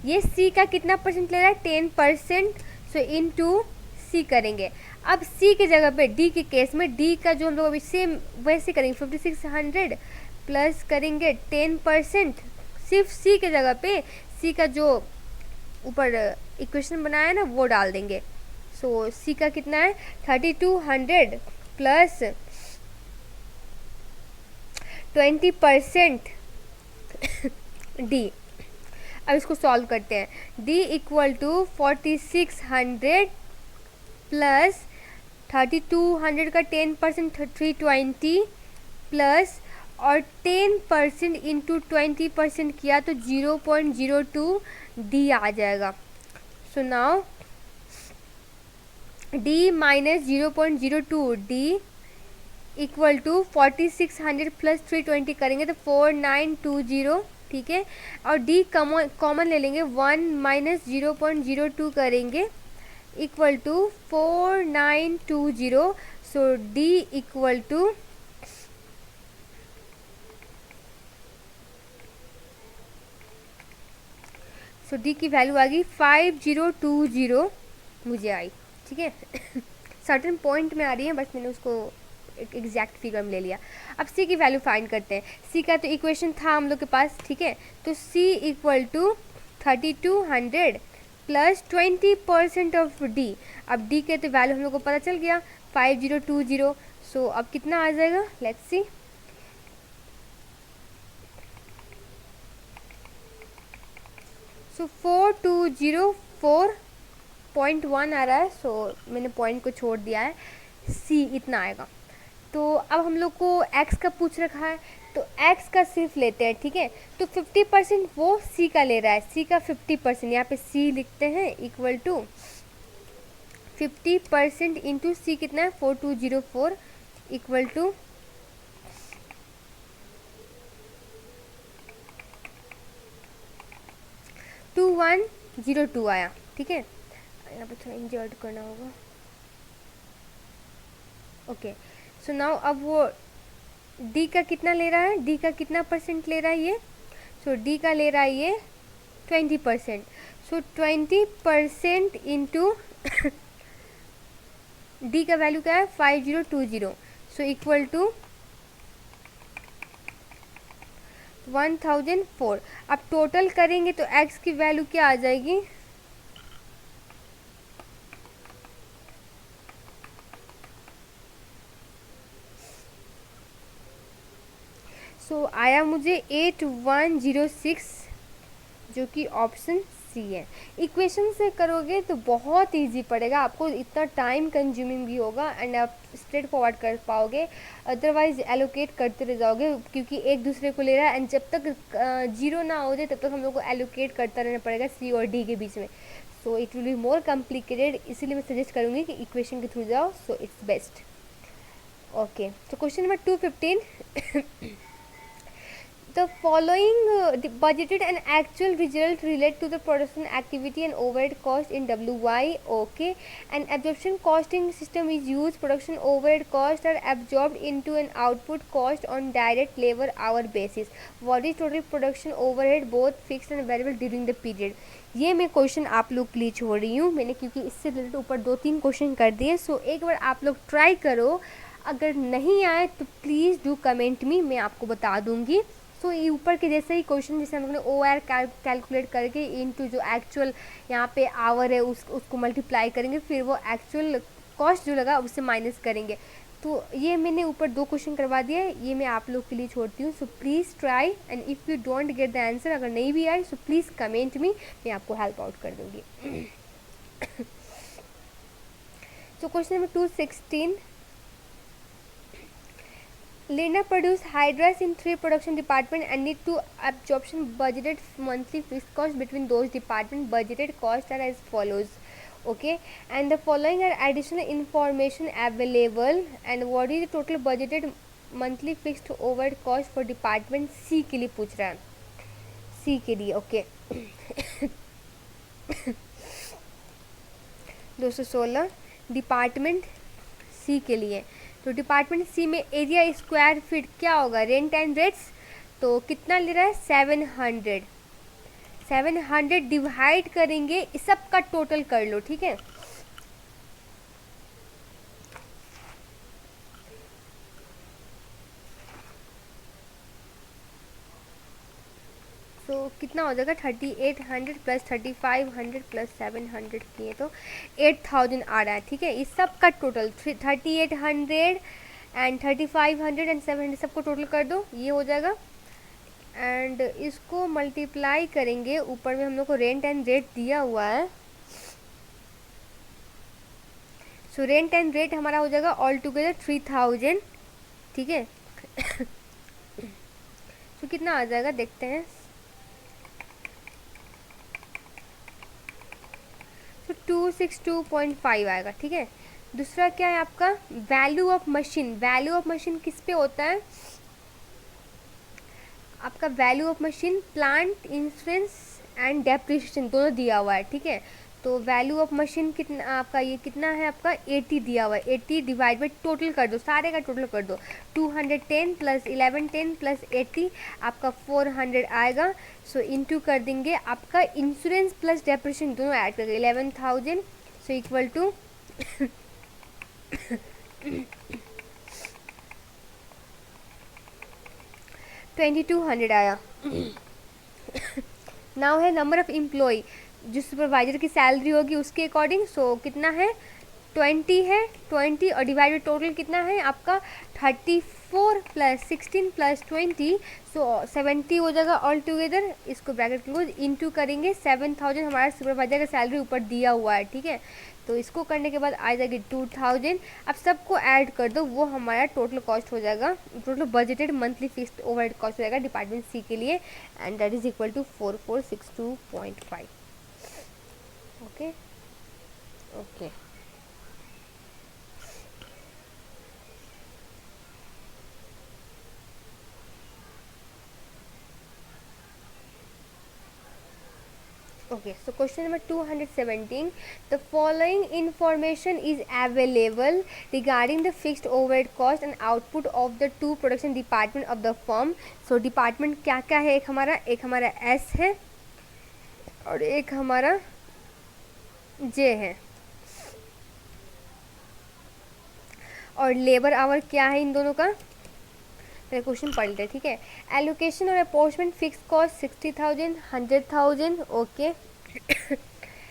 ये सी का कितना परसेंट ले रहा है 10%, सो इन टू सी करेंगे। अब सी की जगह पे डी के केस में डी का जो हम लोग अभी सेम वैसे करेंगे 5600 प्लस करेंगे 10%, सिर्फ सी के जगह पे सी का जो ऊपर इक्वेशन बनाया है ना वो डाल देंगे। सो सी का कितना है 3200 प्लस 20% डी। अब इसको सॉल्व करते हैं। डी इक्वल टू 4600 प्लस 3200 का 10% 320 प्लस और 10% इंटू 20% किया तो 0.02 डी आ जाएगा। So now D minus 0.02 D equal to 4600 plus 320 करेंगे तो 4920, ठीक है। और डी कॉमन ले लेंगे, 1 माइनस 0.02 करेंगे equal to 4920। So D equal to D की वैल्यू आ गई 5020 मुझे आई, ठीक है। सर्टेन पॉइंट में आ रही है, बस मैंने उसको एक एग्जैक्ट फिगर में ले लिया। अब सी की वैल्यू फाइंड करते हैं। सी का तो इक्वेशन था हम लोग के पास, ठीक है। तो C equal to 3200 plus 20% of D. अब डी के तो वैल्यू हम लोग को पता चल गया 5020। सो अब कितना आ जाएगा, लेट्स सी। सो 4204.1 आ रहा है। सो मैंने पॉइंट को छोड़ दिया है, सी इतना आएगा। तो अब हम लोग को x का पूछ रखा है, तो x का सिर्फ लेते हैं, ठीक है। तो 50% वो c का ले रहा है, c का 50%, यहाँ पे c लिखते हैं इक्वल टू 50% इंटू सी कितना है 4204 इक्वल टू 2102 आया, ठीक है। यहाँ पे थोड़ा इंजर्ट करना होगा, ओके। सो नाउ अब वो डी का कितना ले रहा है, डी का कितना परसेंट ले रहा है ये, सो डी का ले रहा है ये 20%। सो 20% इंटू डी का वैल्यू क्या है 5020, सो इक्वल टू 1004। अब टोटल करेंगे तो x की वैल्यू क्या आ जाएगी, सो आया मुझे 8106, जो कि ऑप्शन सी है। इक्वेशन से करोगे तो बहुत इजी पड़ेगा, आपको इतना टाइम कंज्यूमिंग भी होगा एंड आप स्ट्रेट फॉरवर्ड कर पाओगे। अदरवाइज एलोकेट करते रह जाओगे, क्योंकि एक दूसरे को ले रहा है एंड जब तक जीरो ना हो जाए तब तक हम लोग को एलोकेट करता रहना पड़ेगा सी और डी के बीच में। So it will be more complicated, इसीलिए मैं सजेस्ट करूँगी कि इक्वेशन के थ्रू जाओ, सो इट्स बेस्ट। ओके, तो question number 215। The following budgeted and actual result relate to the production activity and overhead cost in WY. Okay, an absorption costing system is used. Production overhead costs are absorbed into an output cost on direct labor hour basis. What is total production overhead both fixed and variable during the period? ये मैं question आप लोग के लिए छोड़ रही हूँ मैंने, क्योंकि इससे रिलेटेड ऊपर 2-3 क्वेश्चन कर दिए। सो एक बार आप लोग ट्राई करो, अगर नहीं आए तो प्लीज़ डू कमेंट मी, मैं आपको बता दूँगी। सो ये ऊपर के जैसे ही क्वेश्चन जैसे हम लोगों ने OR कैलकुलेट करके इनटू जो एक्चुअल यहाँ पे आवर है उसको मल्टीप्लाई करेंगे, फिर वो एक्चुअल कॉस्ट जो लगा उससे माइनस करेंगे। तो ये मैंने ऊपर 2 क्वेश्चन करवा दिया है, ये मैं आप लोग के लिए छोड़ती हूँ। So please try and if you don't get the answer, अगर नहीं भी आए सो प्लीज़ कमेंट मी, मैं आपको हेल्प आउट कर दूँगी। So question number 216, Lena produced hydras in 3 production departments and need to absorption budgeted monthly fixed cost between those department. Budgeted costs are as follows. Okay, and the following are additional information available. And what is the total budgeted monthly fixed overhead cost for department C के लिए पूछ रहा है, C के लिए। Okay, 216 department C के लिए। तो डिपार्टमेंट सी में एरिया स्क्वायर फीट क्या होगा, रेंट एंड रेट्स, तो कितना ले रहा है 700। 700 डिवाइड करेंगे, इस सब का टोटल कर लो, ठीक है। तो कितना हो जाएगा 3800 प्लस 3500 प्लस 700 किए तो 8000 आ रहा है, ठीक है। इस सब का टोटल 3800 एंड 3500 एंड 700 सबको टोटल कर दो, ये हो जाएगा। एंड इसको मल्टीप्लाई करेंगे, ऊपर में हम लोग को रेंट एंड रेट दिया हुआ है। सो रेंट एंड रेट हमारा हो जाएगा ऑल टुगेदर 3000, ठीक है। तो कितना आ जाएगा देखते हैं। तो 262.5 आएगा, ठीक है। दूसरा क्या है आपका value of machine. Value of machine किस पे होता है आपका? Value of machine plant insurance and depreciation दोनों दिया हुआ है, ठीक है। तो वैल्यू ऑफ मशीन कितना आपका, ये कितना है आपका 80 दिया हुआ है। 80 डिवाइड बाई टोटल कर दो, सारे का टोटल कर दो। 210 प्लस 1110 प्लस 80 आपका 400 आएगा। सो इनटू कर देंगे आपका इंश्योरेंस प्लस डेप्रिसिएशन दोनों ऐड करके 11,000, सो इक्वल टू 2200 आया। नाउ है नंबर ऑफ एम्प्लॉय, जो सुपरवाइजर की सैलरी होगी उसके अकॉर्डिंग। सो कितना है 20 है, 20 और डिवाइडेड टोटल कितना है आपका 34 प्लस 16 प्लस 20, सो 70 हो जाएगा ऑल टुगेदर। इसको ब्रैकेट क्लोज, इनटू करेंगे 7000 हमारा सुपरवाइजर का सैलरी ऊपर दिया हुआ है, ठीक है। तो इसको करने के बाद आ जाएगी 2000। अब सबको ऐड कर दो, वो हमारा टोटल कॉस्ट हो जाएगा, total budgeted monthly fixed overhead cost हो जाएगा डिपार्टमेंट सी के लिए, and that is equal to 4462.5। Okay okay Okay, so question number 217. The following information is available regarding the fixed overhead cost and output of the two production department of the firm. So department क्या क्या है? एक हमारा S है और एक हमारा J है। और लेबर आवर क्या है इन दोनों का? पहले क्वेश्चन पढ़ लेते हैं, ठीक है। एलोकेशन और apportionment fix cost 60,000, 100,000, okay.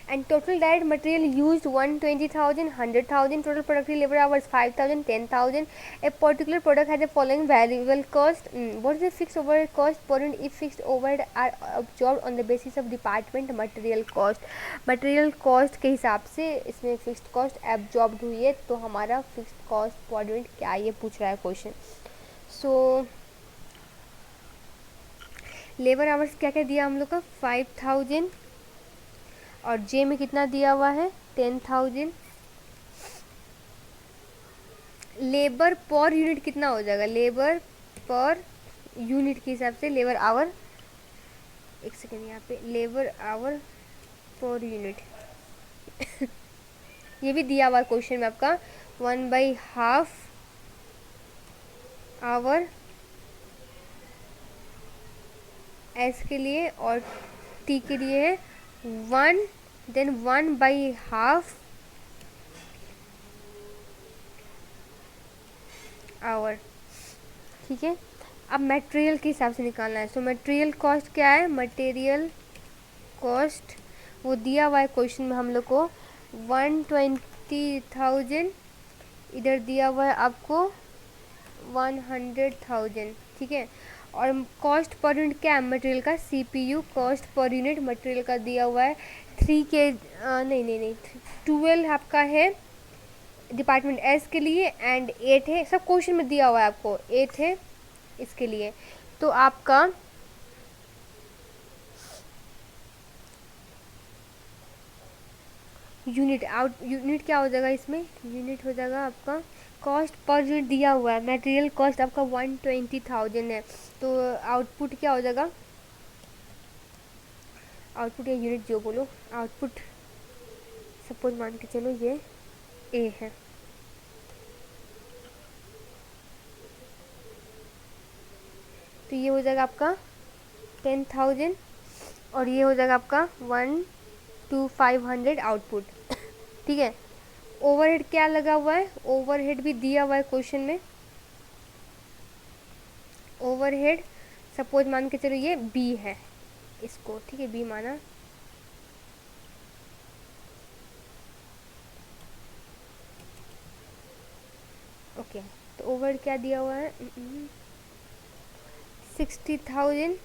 And total direct material used 120,000, 100,000, total productive labour hours 5,000, 10,000। A particular product has the following variable cost. What is the fixed overhead cost per unit if fixed overhead are absorbed on the basis of department material cost. Material cost के हिसाब से इसमें fixed cost absorbed हुई है, तो हमारा fixed cost per unit क्या ये पूछ रहा है क्वेश्चन। सो लेबर आवर्स क्या क्या दिया हम लोग का 5,000 और जे में कितना दिया हुआ है 10,000। लेबर पर यूनिट कितना हो जाएगा? लेबर पर यूनिट के हिसाब से लेबर आवर, एक सेकेंड यहाँ पे, लेबर आवर पर यूनिट ये भी दिया हुआ क्वेश्चन में आपका 1/2 आवर एस के लिए और टी के लिए है 1, देन 1/2 आवर, ठीक है। अब मटेरियल के हिसाब से निकालना है। सो मटेरियल कॉस्ट क्या है? मटेरियल कॉस्ट वो दिया हुआ है क्वेश्चन में हम लोग को 120,000, इधर दिया हुआ है आपको 100,000, ठीक है। और कॉस्ट पर यूनिट क्या है मटेरियल का? CPU cost per unit material का दिया हुआ है 3 के नहीं 12 आपका है डिपार्टमेंट एस के लिए एंड 8 है, सब क्वेश्चन में दिया हुआ है आपको 8 है इसके लिए। तो आपका यूनिट क्या हो जाएगा इसमें? यूनिट हो जाएगा आपका कॉस्ट पर यूनिट दिया हुआ है, मटेरियल कॉस्ट आपका 120,000 है, तो आउटपुट क्या हो जाएगा? आउटपुट या यूनिट जो बोलो, आउटपुट सपोज मान के चलो ये ए है, तो ये हो जाएगा आपका 10,000 और ये हो जाएगा आपका 1 to 500 आउटपुट। ठीक है, ओवरहेड क्या लगा हुआ है, ओवरहेड भी दिया हुआ है क्वेश्चन में। ओवरहेड सपोज मान के चलो ये बी है इसको, ठीक है, बी माना। ओके, तो ओवरहेड क्या दिया हुआ है, 60,000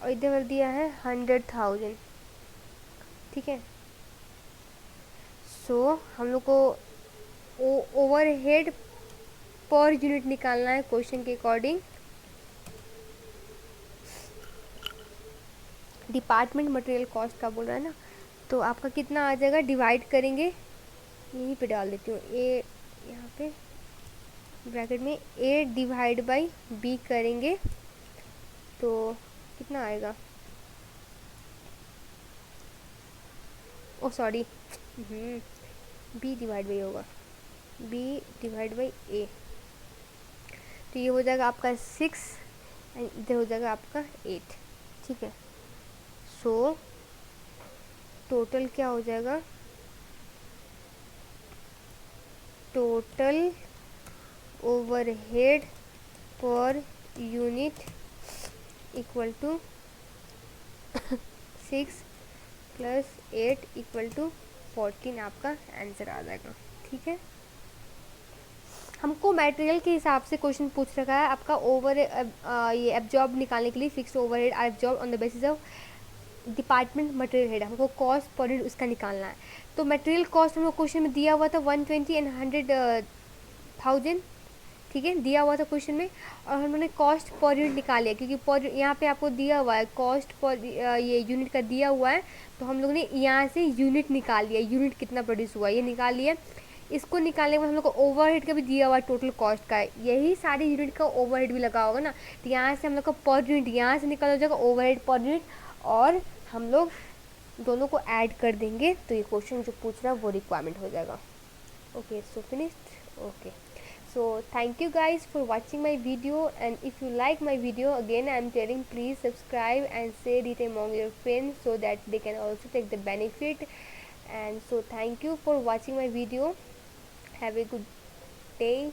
और इधर दिया है 100,000। ठीक है, सो हम लोग को ओवरहेड पर यूनिट निकालना है क्वेश्चन के अकॉर्डिंग। डिपार्टमेंट मटेरियल कॉस्ट का बोल रहा है ना, तो आपका कितना आ जाएगा, डिवाइड करेंगे, यहीं पे डाल देती हूँ ए, यहाँ पे ब्रैकेट में ए डिवाइड बाई बी करेंगे तो कितना आएगा, ओ सॉरी, बी डिवाइड बाई होगा, बी डिवाइड बाई ए, तो ये हो जाएगा आपका 6 एंड इधर हो जाएगा आपका 8। ठीक है, सो टोटल क्या हो जाएगा, total overhead per unit equal to 6 plus 8 equal to 14 आपका आंसर आ जाएगा। ठीक है, हमको मटेरियल के हिसाब से क्वेश्चन पूछ रखा है आपका ये एब्जॉर्ब निकालने के लिए, fixed overhead are absorb on the basis of department material head, हमको कॉस्ट पर यूनिट उसका निकालना है। तो मटेरियल कॉस्ट हमको क्वेश्चन में दिया हुआ था 120 एंड 100,000। ठीक है, दिया हुआ था क्वेश्चन में, और हमने कॉस्ट पर यूनिट निकाल लिया, क्योंकि पर यहाँ पे आपको दिया हुआ है कॉस्ट पर ये यूनिट का दिया हुआ है, तो हम लोग ने यहाँ से यूनिट निकाल लिया, यूनिट कितना प्रोड्यूस हुआ ये निकाल लिया। इसको निकालने के बाद हम लोग को ओवरहेड का भी दिया हुआ है, टोटल कॉस्ट का है, यही सारी यूनिट का ओवरहेड भी लगा होगा ना, तो यहाँ से हम लोग का पर यूनिट यहाँ से निकल हो जाएगा ओवरहेड पर यूनिट, और हम लोग दोनों को ऐड कर देंगे तो ये क्वेश्चन जो पूछ रहा है वो रिक्वायरमेंट हो जाएगा। Okay, so finished. Okay, so thank you guys for watching my video, and if you like my video, again I am telling, please subscribe and share it among your friends so that they can also take the benefit. And so thank you for watching my video. Have a good day.